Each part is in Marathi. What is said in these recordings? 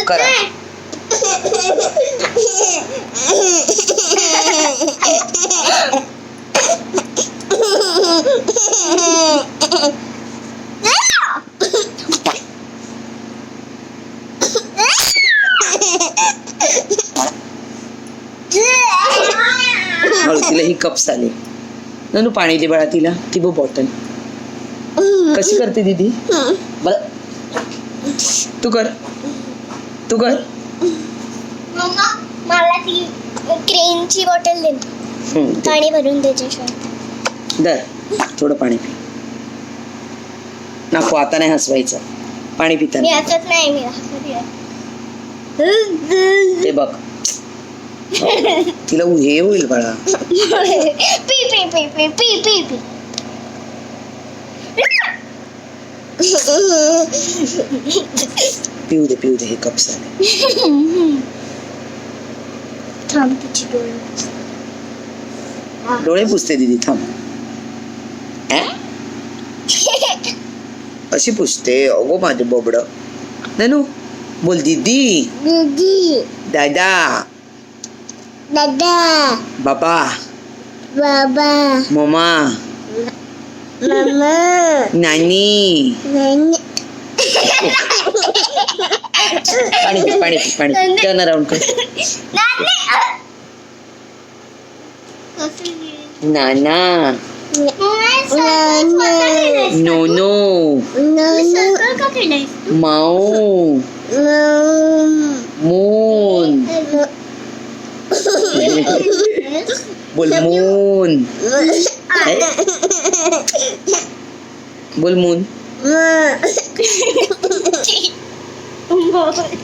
करा. हळू तिला ही कप्स आले. ननू पाणी दे बाळा तिला. ती बघ बॉटल कशी करते दीदी. तू कर तू कर. मला ती क्रेनची बॉटल दे. पाणी भरून द्यायची. दर थोडं पाणी पी. नको आता नाही हसवायचं. पाणी पिता मी हसत नाही. मी हसत ते बघ. तिला हे होईल बाळा. P P P P P P P. पिऊ दे हे कप्स आले. थांब तिची डोळे पुसते दीदी. थांब. अशी पुसते. अगो माझे बोबड. ननू बोल दीदी. दीदी. दादा. दादा. बाबा. बाबा. मम्मा. मम्मा. नानी. नानी. पाणी टर्न अराउंड कर. नाना. नोनो. माऊ. मून. बोल मून. बोल मून.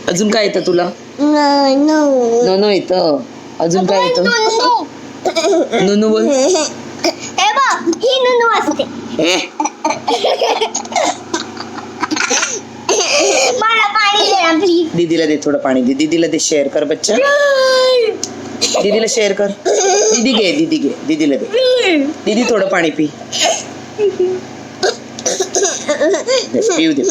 अजून काय येतं तुला. नो येतं. अजून काय येतं. नुनू बोल. हे बघ ही नुनू असते. मला पाणी दे ना प्लीज. दीदीला दे थोडं पाणी दे. दीदीला दे. शेअर कर बच्चा. दीदीला शेअर कर. दीदी घे. दीदीला दे. दीदी थोडं पाणी पी. पिऊ दे.